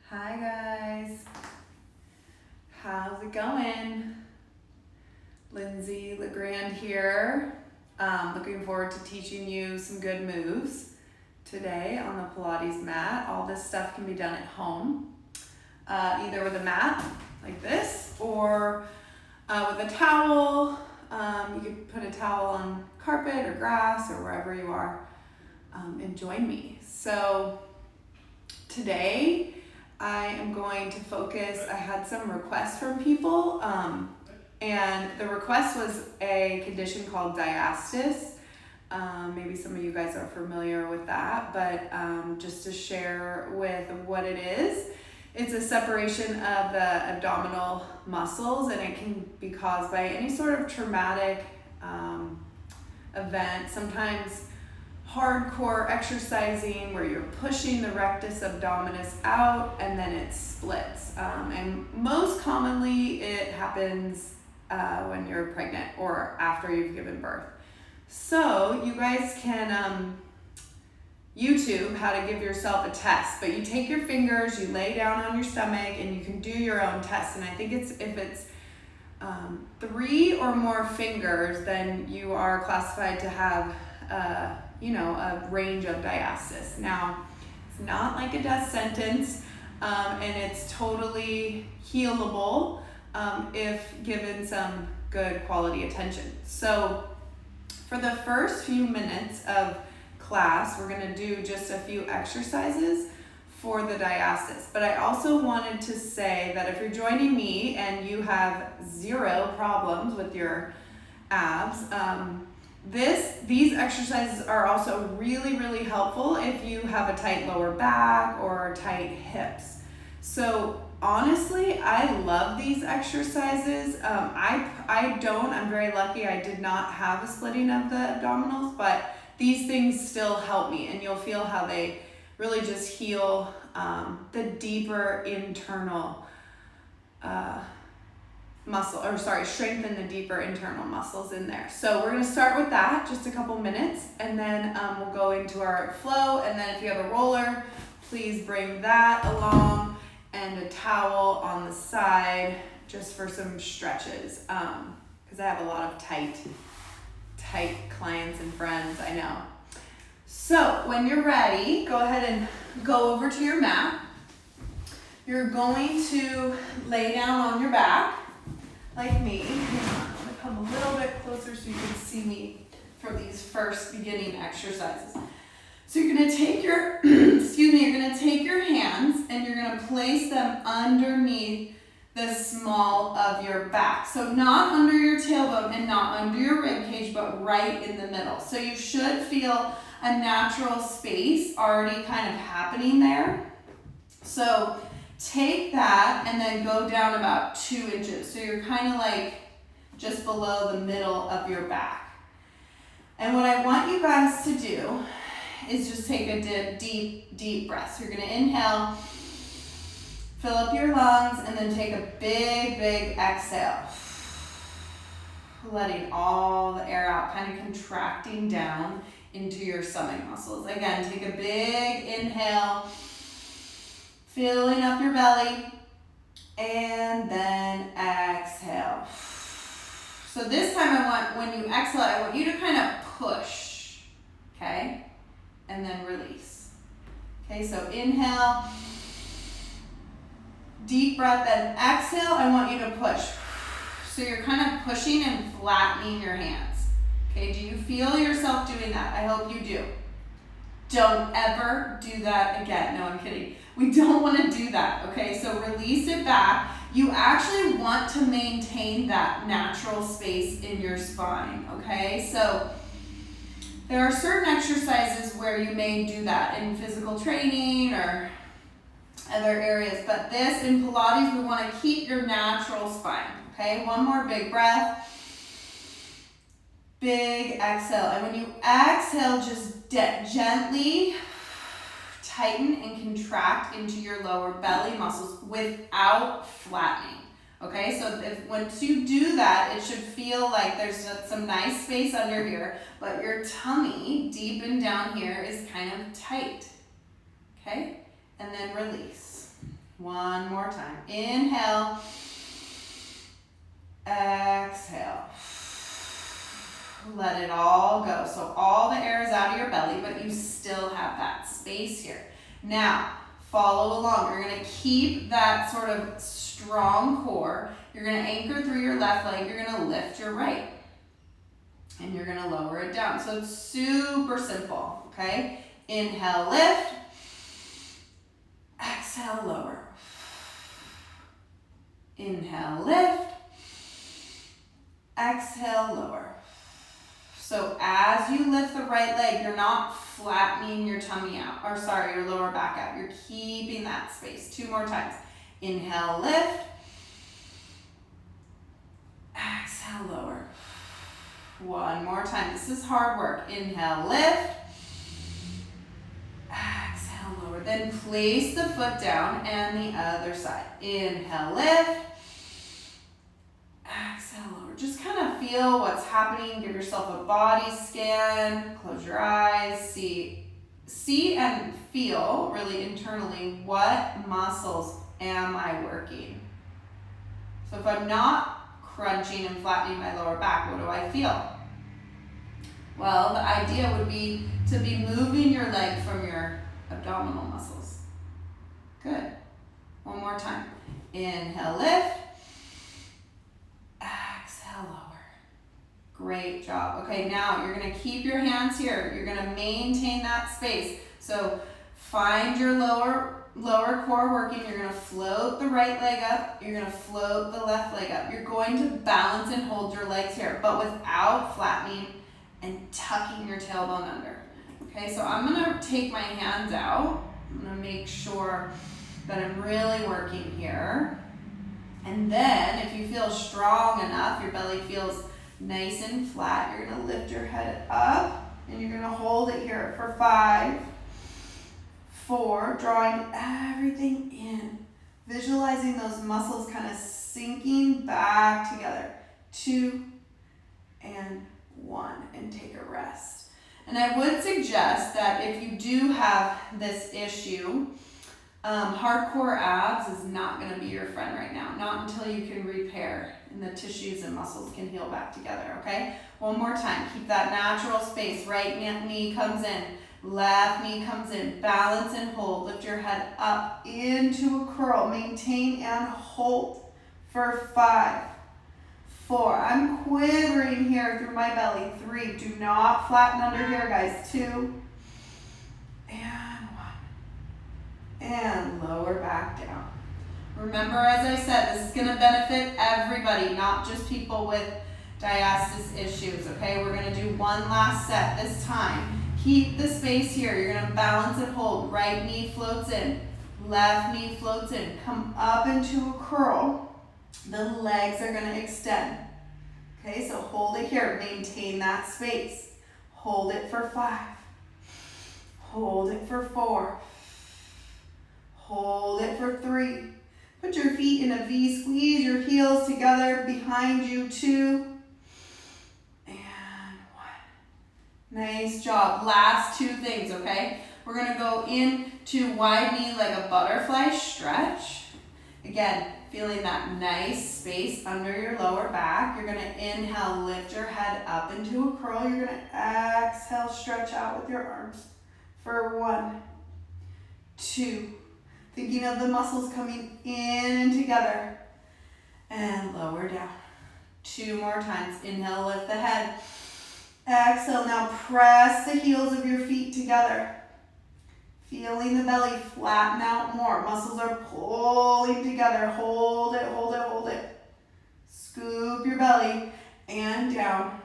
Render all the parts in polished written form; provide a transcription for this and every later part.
Hi guys, how's it going? Lindsay LeGrand here. Looking forward to teaching you some good moves today on the Pilates mat. All this stuff can be done at home, either with a mat like this or with a towel. You could put a towel on carpet or grass or wherever you are and join me. So today I am going to focus. I had some requests from people, and the request was a condition called diastasis. Maybe some of you guys are familiar with that, but just to share with what it is, it's a separation of the abdominal muscles, and it can be caused by any sort of traumatic event, sometimes hardcore exercising where you're pushing the rectus abdominis out and then it splits. And most commonly it happens when you're pregnant or after you've given birth. So you guys can YouTube how to give yourself a test, but you take your fingers, you lay down on your stomach, and you can do your own test. And I think if it's 3 or more fingers, then you are classified to have a range of diastasis. Now, it's not like a death sentence, and it's totally healable if given some good quality attention. So for the first few minutes of class, we're going to do just a few exercises for the diastasis. But I also wanted to say that if you're joining me and you have 0 problems with your abs, these exercises are also really, really helpful if you have a tight lower back or tight hips. So honestly, I love these exercises. I'm very lucky I did not have a splitting of the abdominals, but these things still help me, and you'll feel how they really just heal the deeper internal strengthen the deeper internal muscles in there. So we're going to start with that, just a couple minutes, and then we'll go into our flow. And then if you have a roller, please bring that along and a towel on the side just for some stretches, because I have a lot of tight clients and friends, I know. So when you're ready, go ahead and go over to your mat. You're going to lay down on your back like me. Hang on, I'm going to come a little bit closer so you can see me for these first beginning exercises. So you're going to take your you're going to take your hands and you're going to place them underneath the small of your back. So not under your tailbone and not under your rib cage, but right in the middle. So you should feel a natural space already kind of happening there. So take that and then go down about 2 inches. So you're kind of like just below the middle of your back. And what I want you guys to do is just take a deep breath. So you're going to inhale, fill up your lungs, and then take a big exhale. Letting all the air out, kind of contracting down into your stomach muscles. Again, take a big inhale, filling up your belly, and then exhale. So this time when you exhale, I want you to kind of push, okay? And then release. Okay, so inhale, deep breath, then exhale, I want you to push. So you're kind of pushing and flattening your hands. Okay, do you feel yourself doing that? I hope you do. Don't ever do that again. No, I'm kidding. We don't want to do that, okay? So release it back. You actually want to maintain that natural space in your spine, okay? So there are certain exercises where you may do that in physical training or other areas, but this, in Pilates, we want to keep your natural spine, okay? One more big breath. Big exhale. And when you exhale, just gently tighten and contract into your lower belly muscles without flattening. Okay, so once you do that, it should feel like there's some nice space under here, but your tummy deep and down here is kind of tight. Okay, and then release. One more time. Inhale. Exhale. Let it all go. So all the air is out of your belly, but you still have that space here. Now, follow along. You're going to keep that sort of strong core. You're going to anchor through your left leg. You're going to lift your right. And you're going to lower it down. So it's super simple, okay? Inhale, lift. Exhale, lower. Inhale, lift. Exhale, lower. So as you lift the right leg, you're not flattening your tummy out, or sorry, your lower back out. You're keeping that space. 2 more times. Inhale, lift. Exhale, lower. 1 more time. This is hard work. Inhale, lift. Exhale, lower. Then place the foot down and the other side. Inhale, lift. Exhale, lower. Just kind of feel what's happening. Give yourself a body scan. Close your eyes. See and feel really internally, what muscles am I working? So if I'm not crunching and flattening my lower back, what do I feel? Well, the idea would be to be moving your leg from your abdominal muscles. Good. 1 more time. Inhale, lift. Exhale, lower. Great job. Okay, now you're going to keep your hands here. You're going to maintain that space. So find your lower core working. You're going to float the right leg up. You're going to float the left leg up. You're going to balance and hold your legs here, but without flattening and tucking your tailbone under. Okay, so I'm going to take my hands out. I'm going to make sure that I'm really working here. And then if you feel strong enough, your belly feels nice and flat, you're going to lift your head up and you're going to hold it here for 5, 4, drawing everything in. Visualizing those muscles kind of sinking back together. 2 and 1, and take a rest. And I would suggest that if you do have this issue, hardcore abs is not going to be your friend right now. Not until you can repair and the tissues and muscles can heal back together, okay? 1 more time. Keep that natural space. Right knee comes in. Left knee comes in. Balance and hold. Lift your head up into a curl. Maintain and hold for 5, 4. I'm quivering here through my belly. 3. Do not flatten under here, guys. 2. And 1. And lower back down. Remember, as I said, this is going to benefit everybody, not just people with diastasis issues, okay? We're going to do 1 last set this time. Keep the space here. You're going to balance and hold. Right knee floats in. Left knee floats in. Come up into a curl. The legs are going to extend. Okay, so hold it here. Maintain that space. Hold it for 5. Hold it for 4. Hold it for 3. Put your feet in a V. Squeeze your heels together behind you. 2 and 1. Nice job. Last 2 things, okay? We're going to go into wide knee like a butterfly stretch. Again, feeling that nice space under your lower back. You're going to inhale, lift your head up into a curl. You're going to exhale, stretch out with your arms for 1, 2. Thinking of the muscles coming in and together. And lower down. 2 more times. Inhale, lift the head. Exhale, now press the heels of your feet together. Feeling the belly flatten out more. Muscles are pulling together. Hold it, hold it, hold it. Scoop your belly and down.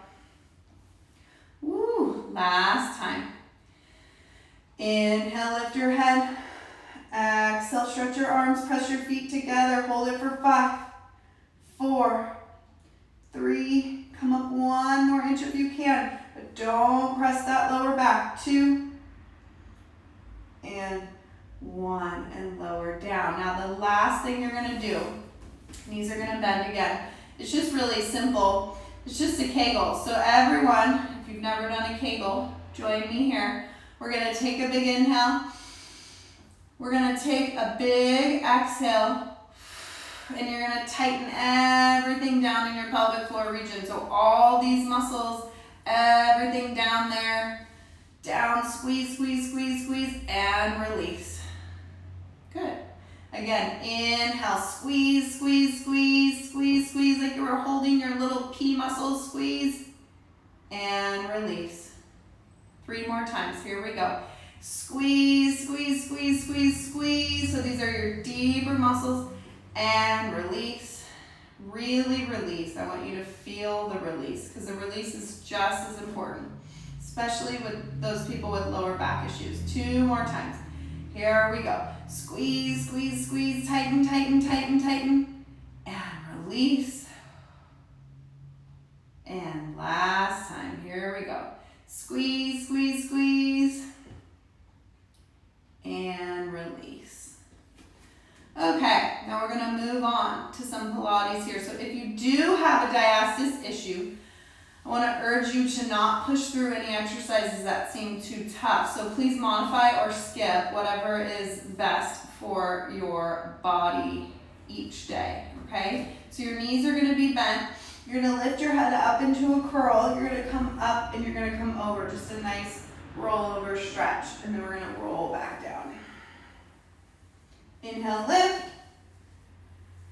Woo, last time. Inhale, lift your head. Exhale, stretch your arms, press your feet together, hold it for 5, 4, 3, come up 1 more inch if you can, but don't press that lower back. 2 and 1, and lower down. Now the last thing you're going to do, knees are going to bend again. It's just really simple. It's just a Kegel. So everyone, if you've never done a Kegel, join me here. We're going to take a big inhale. We're going to take a big exhale. And you're gonna tighten everything down in your pelvic floor region. So all these muscles, everything down there, down, squeeze, squeeze, squeeze, squeeze, and release. Good. Again, inhale, squeeze, squeeze, squeeze, squeeze, squeeze, like you were holding your little pea muscles, squeeze, and release. 3 more times, here we go. Squeeze, squeeze, squeeze, squeeze, squeeze. So these are your deeper muscles. And release, really release. I want you to feel the release because the release is just as important, especially with those people with lower back issues. 2 more times. Here we go. Squeeze, squeeze, squeeze, tighten, tighten, tighten, tighten, and release. And last time, here we go. Squeeze, squeeze, squeeze, and release. Okay, now we're going to move on to some Pilates here. So if you do have a diastasis issue, I want to urge you to not push through any exercises that seem too tough. So please modify or skip whatever is best for your body each day, okay? So your knees are going to be bent. You're going to lift your head up into a curl. You're going to come up and you're going to come over. Just a nice rollover stretch. And then we're going to roll back down. Inhale, lift.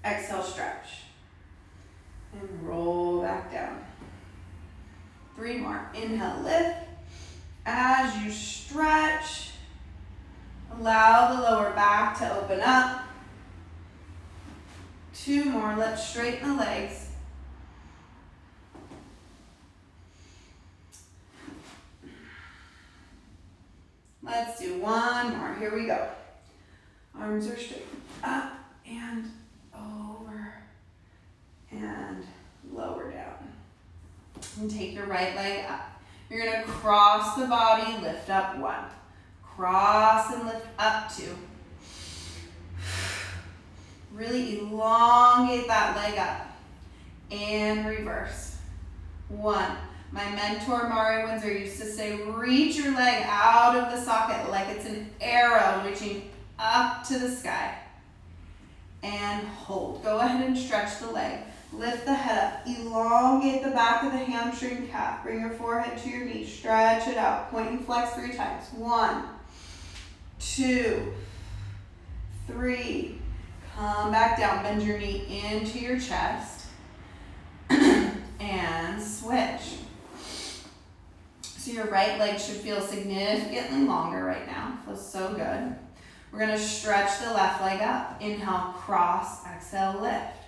Exhale, stretch. And roll back down. 3 more. Inhale, lift. As you stretch, allow the lower back to open up. 2 more. Let's straighten the legs. Let's do 1 more. Here we go. Arms are straight. Up and over and lower down. And take your right leg up. You're going to cross the body, lift up 1. Cross and lift up 2. Really elongate that leg up. And reverse. 1. My mentor, Mari Windsor, used to say, reach your leg out of the socket like it's an arrow reaching up to the sky. And hold. Go ahead and stretch the leg. Lift the head up. Elongate the back of the hamstring calf. Bring your forehead to your knee. Stretch it out. Point and flex 3 times. 1, 2, 3. Come back down. Bend your knee into your chest. And switch. So your right leg should feel significantly longer right now. Feels so good. We're going to stretch the left leg up. Inhale, cross, exhale, lift.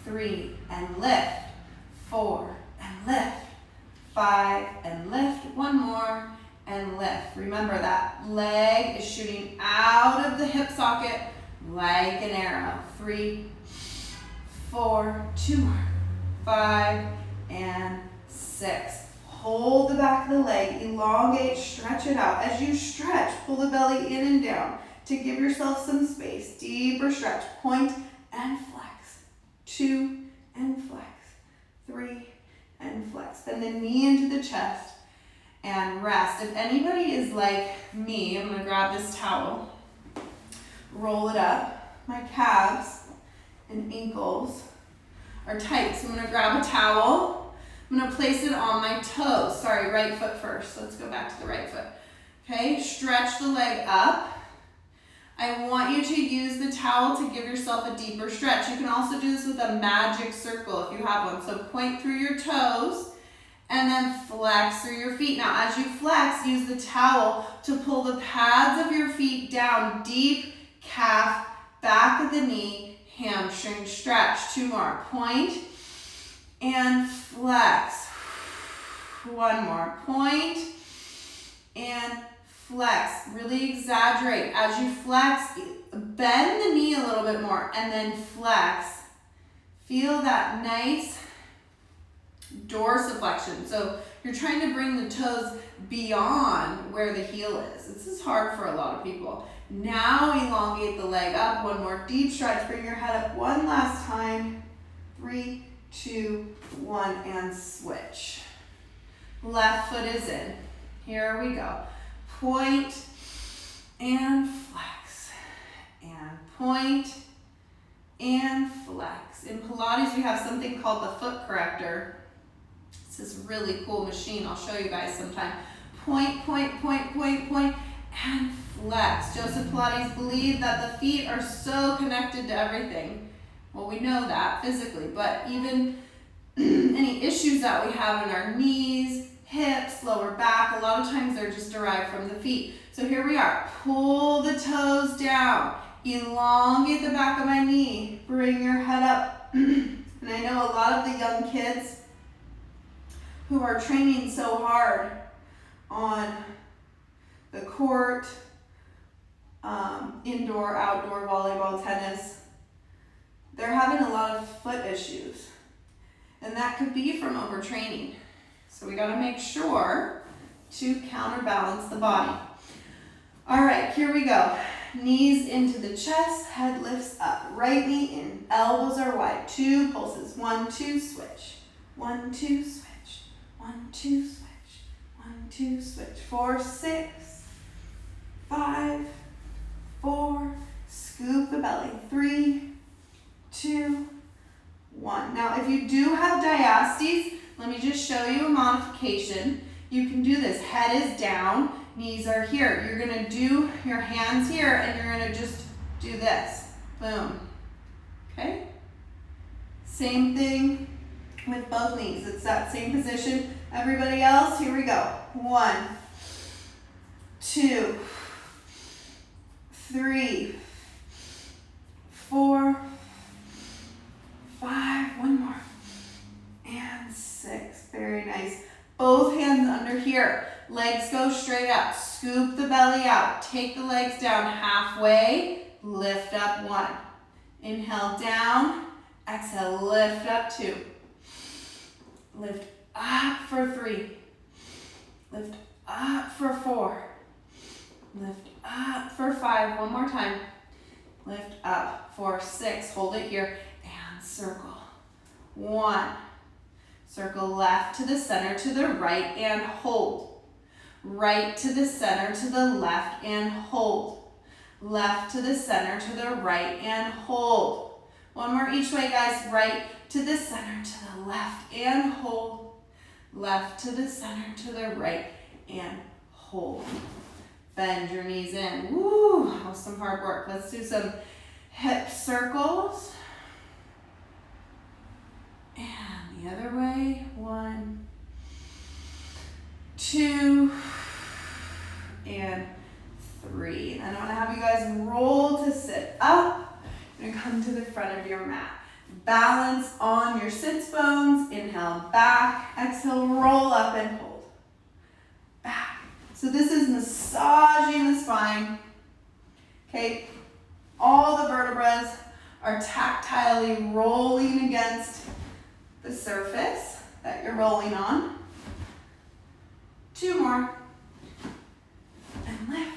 3, and lift. 4, and lift. 5, and lift. 1 more, and lift. Remember that leg is shooting out of the hip socket like an arrow. 3, 4, 2 more. 5, and 6. Hold the back of the leg, elongate, stretch it out. As you stretch, pull the belly in and down to give yourself some space. Deeper stretch. Point and flex. 2 and flex. 3 and flex. Bend the knee into the chest and rest. If anybody is like me, I'm going to grab this towel, roll it up. My calves and ankles are tight, so I'm going to grab a towel. I'm going to place it on my toes. Sorry, right foot first. Let's go back to the right foot. Okay, stretch the leg up. I want you to use the towel to give yourself a deeper stretch. You can also do this with a magic circle if you have one. So point through your toes and then flex through your feet. Now, as you flex, use the towel to pull the pads of your feet down. Deep calf, back of the knee, hamstring stretch. 2 more. Point and flex. 1 more. Point and flex. Really exaggerate. As you flex, bend the knee a little bit more and then flex. Feel that nice dorsiflexion. So you're trying to bring the toes beyond where the heel is. This is hard for a lot of people. Now elongate the leg up. 1 more deep stretch. Bring your head up 1 last time. 3, 2, 1, and switch. Left foot is in. Here we go. Point and flex. point and flex. In Pilates, we have something called the foot corrector. It's this really cool machine. I'll show you guys sometime. Point, point, point, point, point, and flex. Joseph Pilates believed that the feet are so connected to everything. Well, we know that physically, but even any issues that we have in our knees, hips, lower back, a lot of times they're just derived from the feet. So here we are. Pull the toes down. Elongate the back of my knee. Bring your head up. And I know a lot of the young kids who are training so hard on the court, indoor, outdoor, volleyball, tennis, they're having a lot of foot issues. And that could be from overtraining. So we gotta make sure to counterbalance the body. All right, here we go. Knees into the chest, head lifts up. Right knee in, elbows are wide. 2 pulses. 1, 2, switch. 1, 2, switch. 1, 2, switch. 1, 2, switch. 4, 6, 5, 4. Scoop the belly. 3, 2, 1. Now, if you do have diastases, let me just show you a modification. You can do this. Head is down, knees are here. You're gonna do your hands here and you're gonna just do this. Boom. Okay? Same thing with both knees. It's that same position. Everybody else, here we go. 1, 2, 3, 4, 5, one more, and 6. Very nice. Both hands under here. Legs go straight up. Scoop the belly out. Take the legs down halfway. Lift up 1. Inhale down. Exhale, lift up 2. Lift up for 3. Lift up for 4. Lift up for 5. One more time. Lift up for 6. Hold it here. And circle. 1. Circle left to the center to the right and hold. Right to the center to the left and hold. Left to the center to the right and hold. One more each way, guys. Right to the center to the left and hold. Left to the center to the right and hold. Bend your knees in. Woo, that was some hard work. Let's do some hip circles. And the other way. 1, 2, and 3. And I'm gonna have you guys roll to sit up. You're gonna come to the front of your mat. Balance on your sits bones. Inhale, back. Exhale, roll up and hold. Back. So this is massaging the spine. Okay, all the vertebrae are tactilely rolling against the surface that you're rolling on. 2 more. And lift.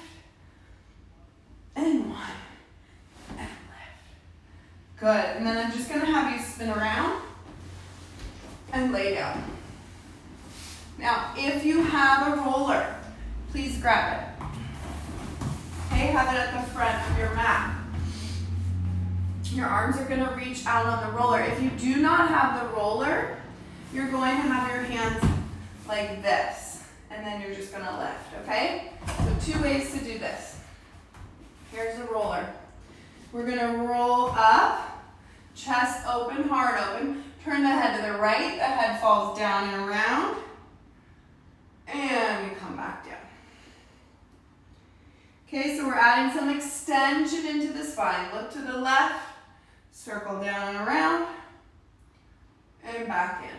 And 1. And lift. Good. And then I'm just going to have you spin around and lay down. Now, if you have a roller, please grab it. Okay, have it at the front of your mat. Your arms are going to reach out on the roller. If you do not have the roller, you're going to have your hands like this. And then you're just going to lift, okay? So 2 ways to do this. Here's the roller. We're going to roll up, chest open, heart open. Turn the head to the right. The head falls down and around. And we come back down. Okay, so we're adding some extension into the spine. Look to the left. Circle down and around, and back in.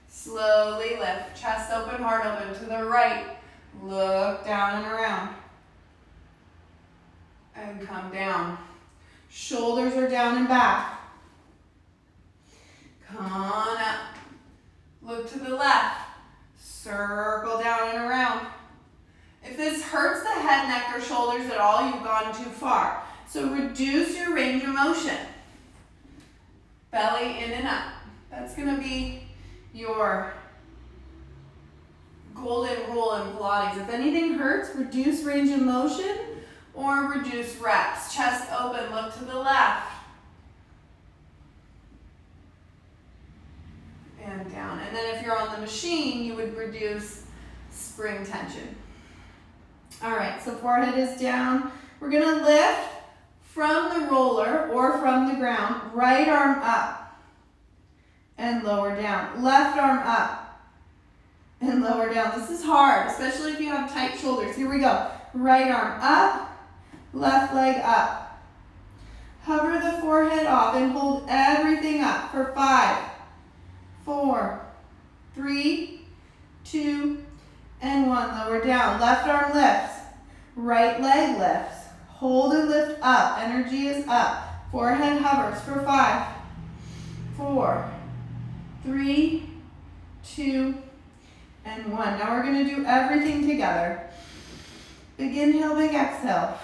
Slowly lift, chest open, heart open, to the right. Look down and around. And come down. Shoulders are down and back. Come on up. Look to the left. Circle down and around. If this hurts the head, neck, or shoulders at all, you've gone too far. So reduce your range of motion. Belly in and up. That's going to be your golden rule in Pilates. If anything hurts, reduce range of motion or reduce reps. Chest open, look to the left. And down. And then if you're on the machine, you would reduce spring tension. All right, so forehead is down. We're gonna lift from the roller or from the ground. Right arm up and lower down. Left arm up and lower down. This is hard, especially if you have tight shoulders. Here we go. Right arm up, left leg up. Hover the forehead off and hold everything up for 5, 4, 3, 2, and 1. Lower down. Left arm lifts. Right leg lifts. Hold and lift up. Energy is up. Forehead hovers for 5, 4, 3, 2, and 1. Now we're going to do everything together. Big inhale, big exhale.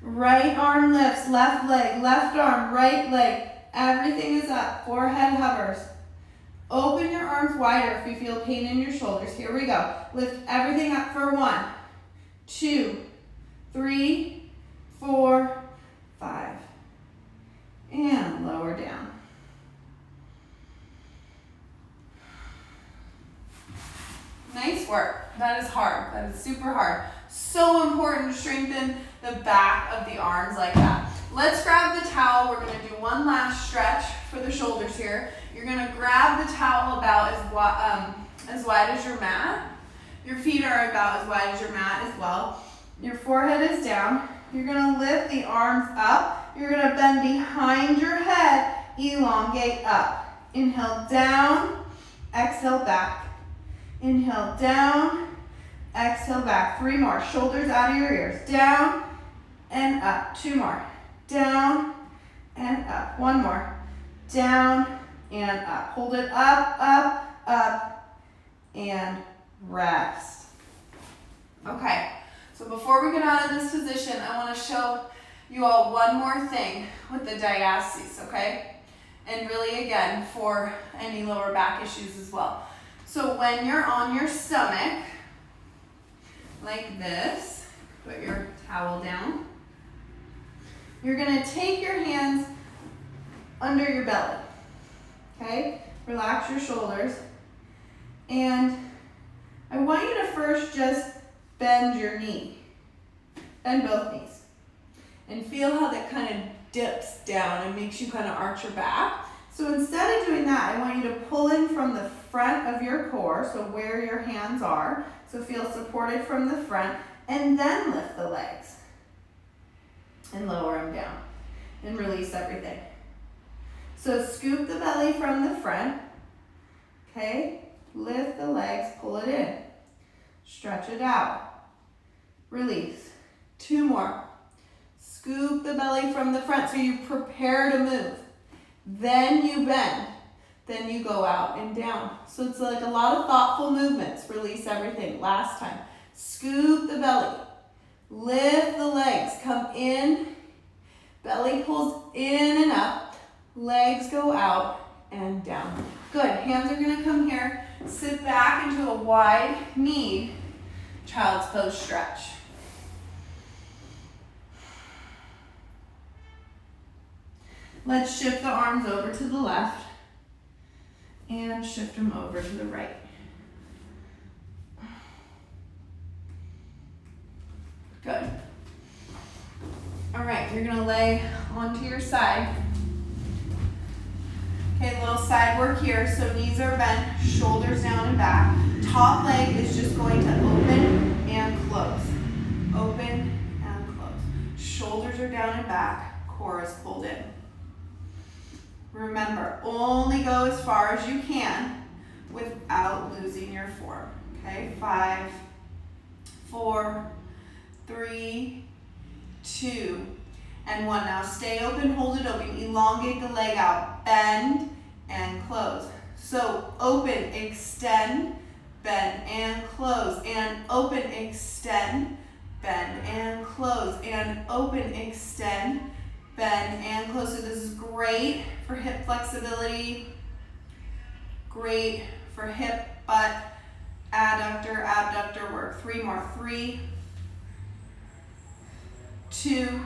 Right arm lifts, left leg, left arm, right leg. Everything is up. Forehead hovers. Open your arms wider if you feel pain in your shoulders. Here we go. Lift everything up for 1, 2, 3, 4, 5. And lower down. Nice work. That is hard. That is super hard. So important to strengthen the back of the arms like that. Let's grab the towel. We're going to do one last stretch for the shoulders here. You're going to grab the towel about as wide as your mat. Your feet are about as wide as your mat as well. Your forehead is down. You're going to lift the arms up. You're going to bend behind your head. Elongate up. Inhale down. Exhale back. Inhale down. Exhale back. 3 more. Shoulders out of your ears. Down and up. 2 more. Down and up. 1 more. Down and up. Hold it up, up, up, and rest. Okay, so before we get out of this position, I want to show you all one more thing with the diastases, okay? And really, again, for any lower back issues as well. So when you're on your stomach, like this, put your towel down. You're going to take your hands under your belly, okay? Relax your shoulders. And I want you to first just bend your knee. Bend both knees. And feel how that kind of dips down and makes you kind of arch your back. So instead of doing that, I want you to pull in from the front of your core, so where your hands are. So feel supported from the front, and then lift the legs. And lower them down. And release everything. So scoop the belly from the front. Okay? Lift the legs, pull it in. Stretch it out. Release. 2 more. Scoop the belly from the front so you prepare to move. Then you bend. Then you go out and down. So it's like a lot of thoughtful movements. Release everything. Last time. Scoop the belly. Lift the legs. Come in. Belly pulls in and up. Legs go out and down. Good. Hands are going to come here. Sit back into a wide knee child's pose stretch. Let's shift the arms over to the left and shift them over to the right. Good. All right, you're gonna lay onto your side. Okay, a little side work here. So knees are bent, shoulders down and back. Top leg is just going to open and close. Open and close. Shoulders are down and back, core is pulled in. Remember, only go as far as you can without losing your form. Okay, 5, 4, 3, 2, and 1. Now stay open, hold it open, elongate the leg out, bend and close. So open, extend, bend and close, and open, extend, bend and close, and open, extend, bend and close. So this is great for hip flexibility, great for hip, butt, 3 more. 3, 2,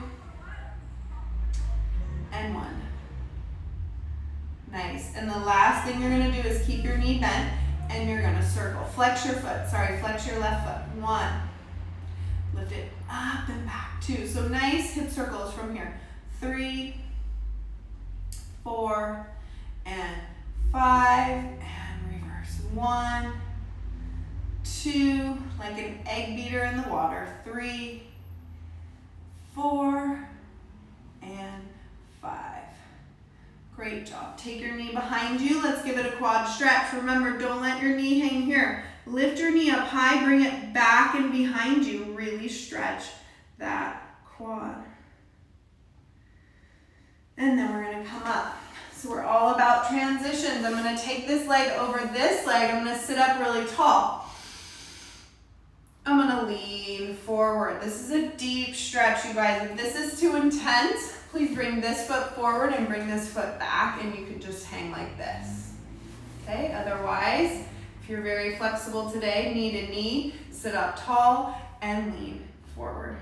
and 1. Nice. And the last thing you're going to do is keep your knee bent and you're going to circle. Flex your foot. Sorry, flex your left foot. 1. Lift it up and back. 2. So nice hip circles from here. 3, 4, and 5, and reverse. 1, 2, like an egg beater in the water. 3, 4, and 5. Great job. Take your knee behind you. Let's give it a quad stretch. Remember, don't let your knee hang here. Lift your knee up high, bring it back and behind you. Really stretch that quad. And then we're going to come up. So we're all about transitions. I'm going to take this leg over this leg. I'm going to sit up really tall. I'm going to lean forward. This is a deep stretch, you guys. If this is too intense, please bring this foot forward and bring this foot back, and you can just hang like this. Okay, otherwise, if you're very flexible today, knee to knee, sit up tall and lean forward.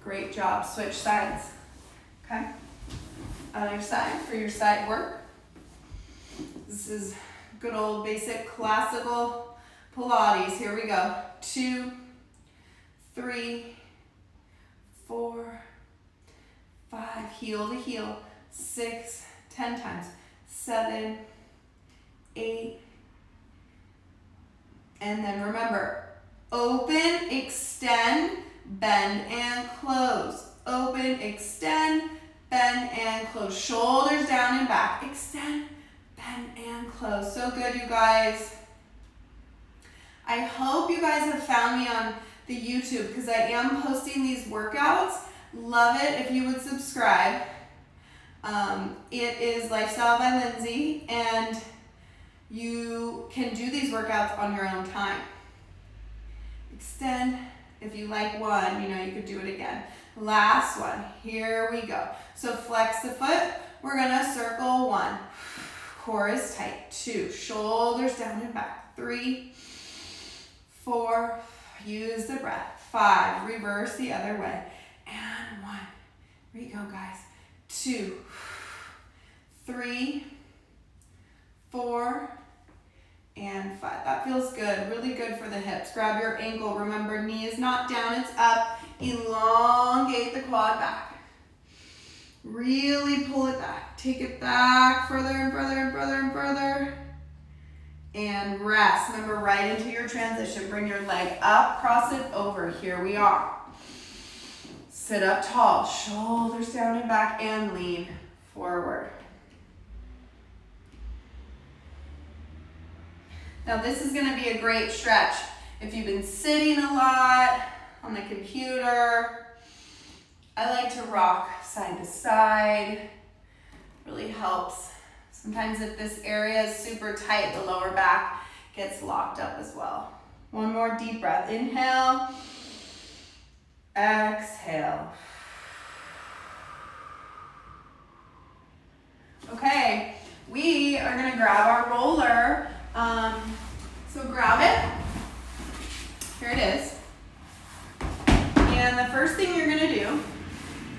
Great job. Switch sides. Okay, other side for your side work. This is good old basic classical Pilates. Here we go. 2, 3, 4, 5, heel to heel. 6, 10 times. 7, 8, and then remember, open, extend, bend and close. Open, extend, bend and close. Shoulders down and back. Extend, bend and close. So good, you guys. I hope you guys have found me on the YouTube because I am posting these workouts. Love it if you would subscribe. It is Lifestyle by Lindsay, and you can do these workouts on your own time. Extend. If you like one, you know, you could do it again. Last one. Here we go. So flex the foot. We're going to circle 1. Core is tight. 2. Shoulders down and back. 3, 4. Use the breath. 5. Reverse the other way. And 1. Here we go, guys. 2, 3, 4, and 5. That feels good. Really good for the hips. Grab your ankle. Remember, knee is not down, it's up. Elongate the quad back. Really pull it back. Take it back further and further and further and further. And rest. Remember, right into your transition. Bring your leg up, cross it over. Here we are. Sit up tall. Shoulders down and back and lean forward. Now this is going to be a great stretch if you've been sitting a lot on the computer. I like to rock side to side. Really helps. Sometimes if this area is super tight, the lower back gets locked up as well. One more deep breath. Inhale. Exhale. Okay, we are going to grab our roller. So grab it. Here it is. And the first thing you're going to do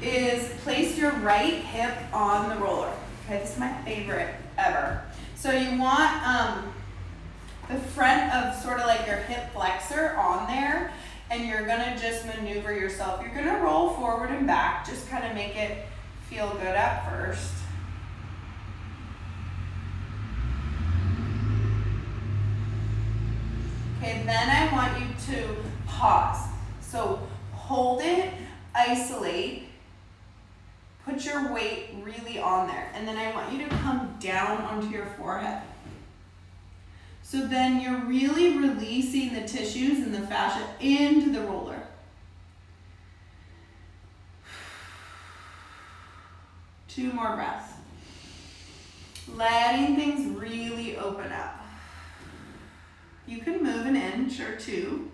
is place your right hip on the roller. Okay, this is my favorite ever. So you want the front of sort of like your hip flexor on there, and you're going to just maneuver yourself. You're going to roll forward and back, just kind of make it feel good at first. Okay, then I want you to pause. So hold it, isolate, put your weight really on there, and then I want you to come down onto your forehead. So then you're really releasing the tissues and the fascia into the roller. Two more breaths. Letting things really open up. You can move an inch or two.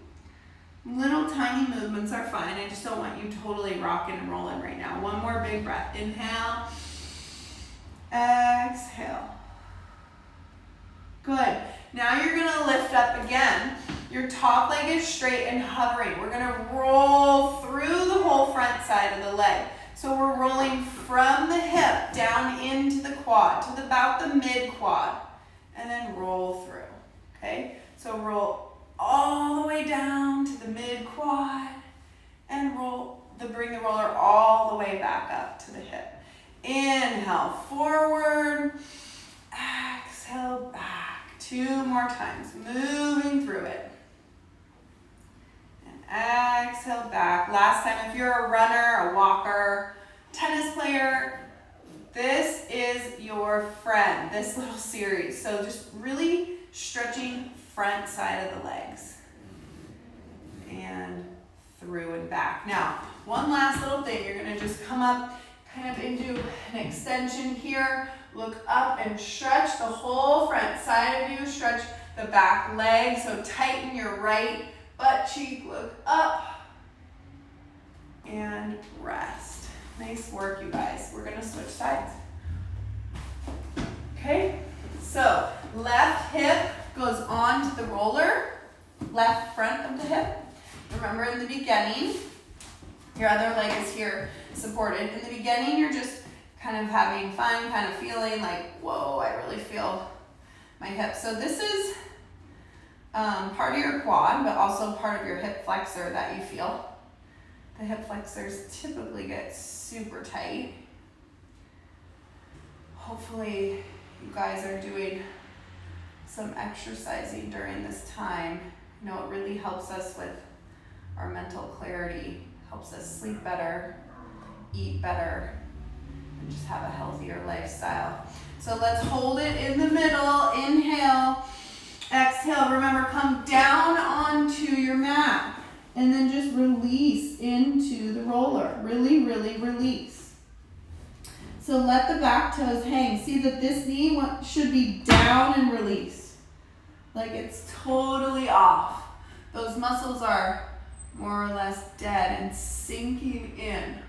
Little tiny movements are fine. I just don't want you totally rocking and rolling right now. One more big breath. Inhale. Exhale. Good. Now you're gonna lift up again. Your top leg is straight and hovering. We're gonna roll through the whole front side of the leg. So we're rolling from the hip down into the quad, to about the mid quad, and then roll through, okay? So roll all the way down to the mid quad, and bring the roller all the way back up to the hip. Inhale, forward, exhale, back. 2 more times, moving through it. And exhale, back. Last time, if you're a runner, a walker, tennis player, this is your friend, this little series. So just really stretching front side of the legs. And through and back. Now, one last little thing. You're gonna just come up kind of into an extension here. Look up and stretch the whole front side of you. Stretch the back leg. So tighten your right butt cheek. Look up and rest. Nice work, you guys. We're gonna switch sides. Okay, so left hip goes onto the roller. Left front of the hip. Remember in the beginning, your other leg is here supported. In the beginning, you're just kind of having fun, kind of feeling like, whoa, I really feel my hip. So this is part of your quad, but also part of your hip flexor that you feel. The hip flexors typically get super tight. Hopefully you guys are doing some exercising during this time. You know, it really helps us with our mental clarity, helps us sleep better, eat better, and just have a healthier lifestyle. So let's hold it in the middle. Inhale, exhale. Remember, come down onto your mat and then just release into the roller. Really, really release. So let the back toes hang. See that this knee should be down and release. Like it's totally off. Those muscles are more or less dead and sinking in.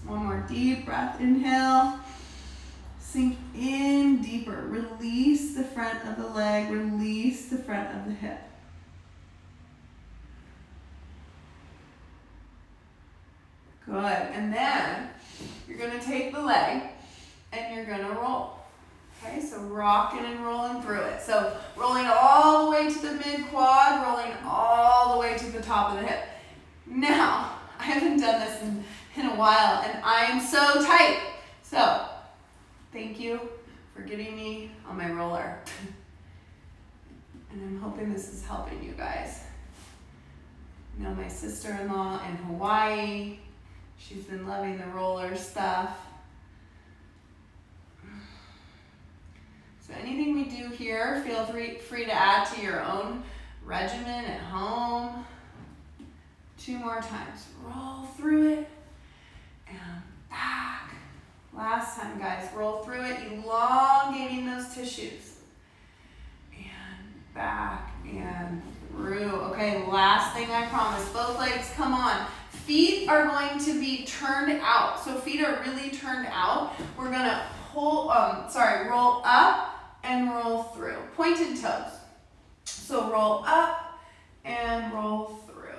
One more deep breath. Inhale. Sink in deeper. Release the front of the leg. Release the front of the hip. Good. And then you're going to take the leg and you're going to roll. Okay, so rocking and rolling through it. So rolling all the way to the mid quad, rolling all the way to the top of the hip. Now, I haven't done this in a while and I am so tight. So thank you for getting me on my roller. And I'm hoping this is helping you guys. You know, my sister-in-law in Hawaii, she's been loving the roller stuff. So anything we do here, feel free to add to your own regimen at home. 2 more times. Roll through it and back. Last time, guys. Roll through it, elongating those tissues. And back and through. Okay, last thing I promise. Both legs come on. Feet are going to be turned out. So feet are really turned out. We're going to roll up and roll through. Pointed toes. So roll up and roll through.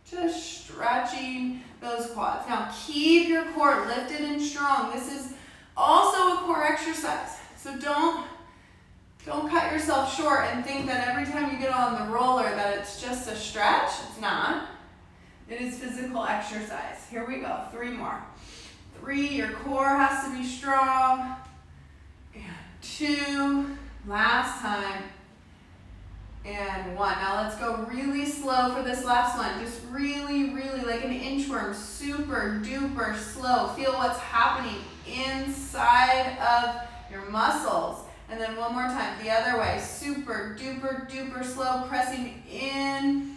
Just stretching those quads. Now keep your core lifted and strong. This is also a core exercise. So don't cut yourself short and think that every time you get on the roller that it's just a stretch. It's not. It is physical exercise. Here we go. 3 more. 3, your core has to be strong. And 2, last time. And 1. Now let's go really slow for this last one. Just really, really like an inchworm. Super duper slow. Feel what's happening inside of your muscles. And then one more time, the other way. Super duper duper slow, pressing in